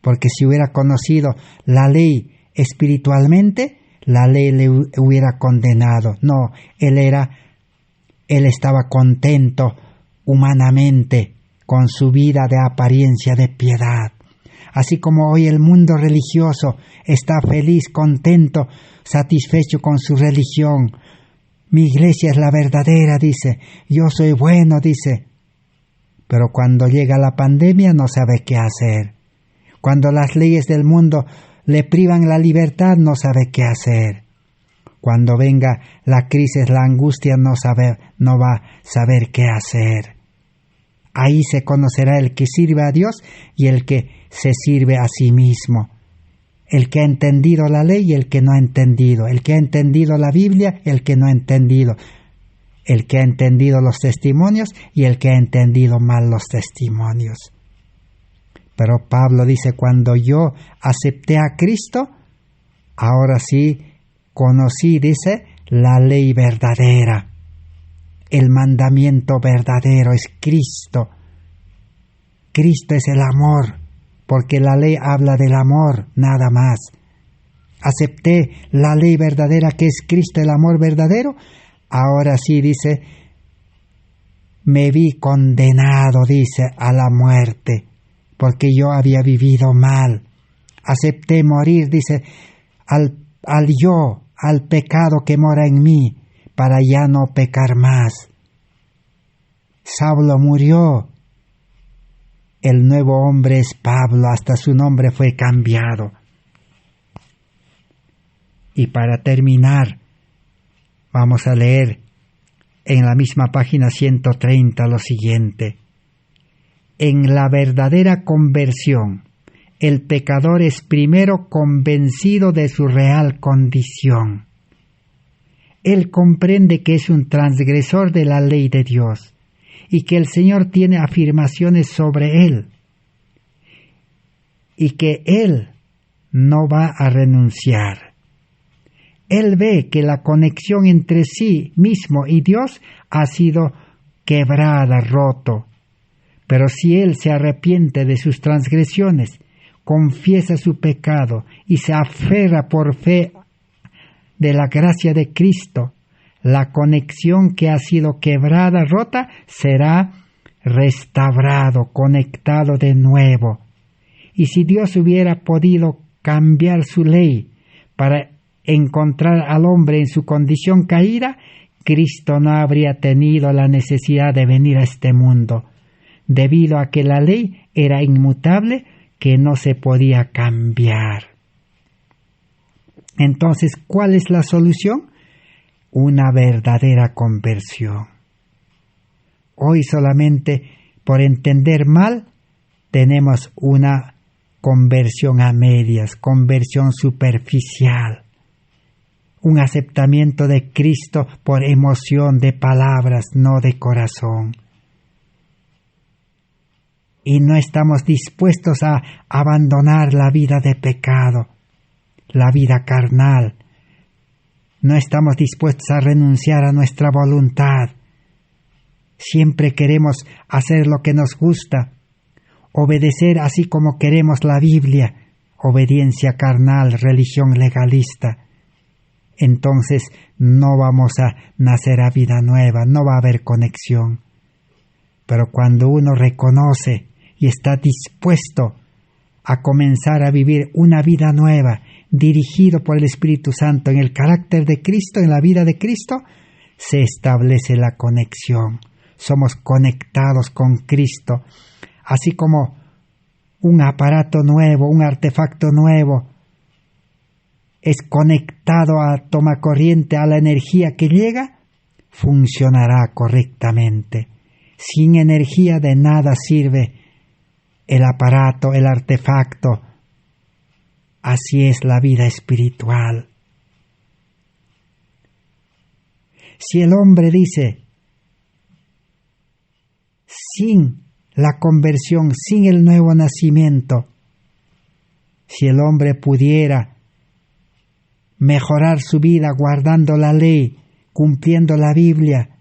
Porque si hubiera conocido la ley espiritualmente, la ley le hubiera condenado. No, él estaba contento humanamente con su vida de apariencia de piedad. Así como hoy el mundo religioso está feliz, contento, satisfecho con su religión. Mi iglesia es la verdadera, dice. Yo soy bueno, dice. Pero cuando llega la pandemia no sabe qué hacer. Cuando las leyes del mundo le privan la libertad, no sabe qué hacer. Cuando venga la crisis, la angustia, no va a saber qué hacer. Ahí se conocerá el que sirve a Dios y el que se sirve a sí mismo. El que ha entendido la ley y el que no ha entendido. El que ha entendido la Biblia y el que no ha entendido. El que ha entendido los testimonios y el que ha entendido mal los testimonios. Pero Pablo dice, cuando yo acepté a Cristo, ahora sí conocí, dice, la ley verdadera. El mandamiento verdadero es Cristo. Cristo es el amor, porque la ley habla del amor, nada más. Acepté la ley verdadera que es Cristo, el amor verdadero. Ahora sí, dice, me vi condenado, dice, a la muerte, porque yo había vivido mal. Acepté morir, dice, al pecado que mora en mí, para ya no pecar más. Saulo murió. El nuevo hombre es Pablo, hasta su nombre fue cambiado. Y para terminar, vamos a leer en la misma página 130 lo siguiente. En la verdadera conversión, el pecador es primero convencido de su real condición. Él comprende que es un transgresor de la ley de Dios y que el Señor tiene afirmaciones sobre él y que él no va a renunciar. Él ve que la conexión entre sí mismo y Dios ha sido quebrada, roto. Pero si él se arrepiente de sus transgresiones, confiesa su pecado y se aferra por fe de la gracia de Cristo, la conexión que ha sido quebrada, rota, será restaurado, conectado de nuevo. Y si Dios hubiera podido cambiar su ley para encontrar al hombre en su condición caída, Cristo no habría tenido la necesidad de venir a este mundo, debido a que la ley era inmutable, que no se podía cambiar. Entonces, ¿cuál es la solución? Una verdadera conversión. Hoy solamente por entender mal tenemos una conversión a medias, conversión superficial, un aceptamiento de Cristo por emoción de palabras, no de corazón. Y no estamos dispuestos a abandonar la vida de pecado, la vida carnal. No estamos dispuestos a renunciar a nuestra voluntad. Siempre queremos hacer lo que nos gusta, obedecer así como queremos la Biblia, obediencia carnal, religión legalista. Entonces no vamos a nacer a vida nueva, no va a haber conexión. Pero cuando uno reconoce y está dispuesto a comenzar a vivir una vida nueva, dirigido por el Espíritu Santo en el carácter de Cristo, en la vida de Cristo, se establece la conexión. Somos conectados con Cristo, así como un aparato nuevo, un artefacto nuevo, es conectado a toma corriente, a la energía que llega, funcionará correctamente. Sin energía de nada sirve el aparato, el artefacto. Así es la vida espiritual. Si el hombre dice, sin la conversión, sin el nuevo nacimiento, si el hombre pudiera mejorar su vida guardando la ley, cumpliendo la Biblia,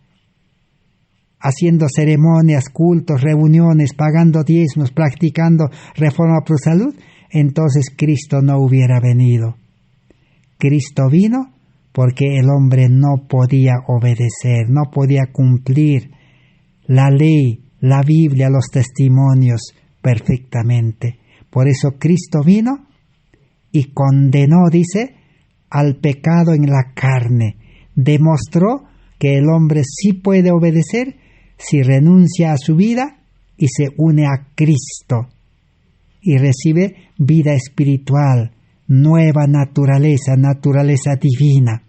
haciendo ceremonias, cultos, reuniones, pagando diezmos, practicando reforma pro salud, entonces Cristo no hubiera venido. Cristo vino porque el hombre no podía obedecer, no podía cumplir la ley, la Biblia, los testimonios perfectamente. Por eso Cristo vino y condenó, dice, al pecado en la carne. Demostró que el hombre sí puede obedecer si renuncia a su vida y se une a Cristo y recibe vida espiritual, nueva naturaleza, naturaleza divina.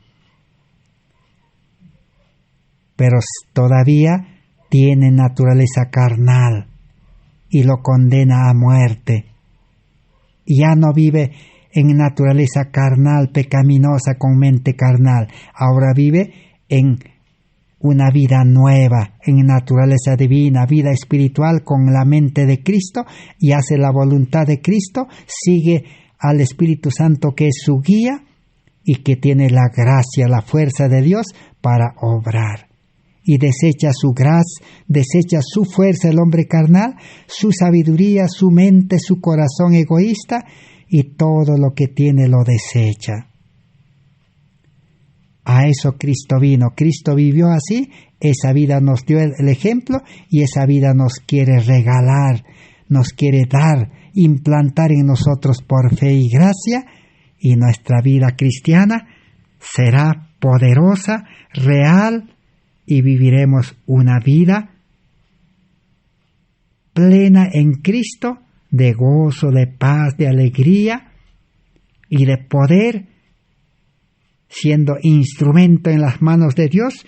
Pero todavía tiene naturaleza carnal y lo condena a muerte. Ya no vive en naturaleza carnal, pecaminosa, con mente carnal. Ahora vive en una vida nueva, en naturaleza divina, vida espiritual con la mente de Cristo, y hace la voluntad de Cristo, sigue al Espíritu Santo que es su guía y que tiene la gracia, la fuerza de Dios para obrar. y desecha su gracia, desecha su fuerza el hombre carnal, su sabiduría, su mente, su corazón egoísta, y todo lo que tiene lo desecha. A eso Cristo vino. Cristo vivió así, esa vida nos dio el ejemplo y esa vida nos quiere regalar, nos quiere dar, implantar en nosotros por fe y gracia, y nuestra vida cristiana será poderosa, real, y viviremos una vida plena en Cristo, de gozo, de paz, de alegría y de poder, siendo instrumento en las manos de Dios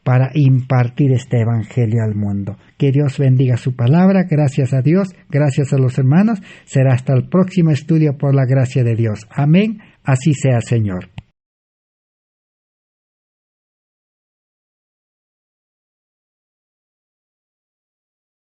para impartir este evangelio al mundo. Que Dios bendiga su palabra. Gracias a Dios, gracias a los hermanos. Será hasta el próximo estudio por la gracia de Dios. Amén. Así sea, Señor.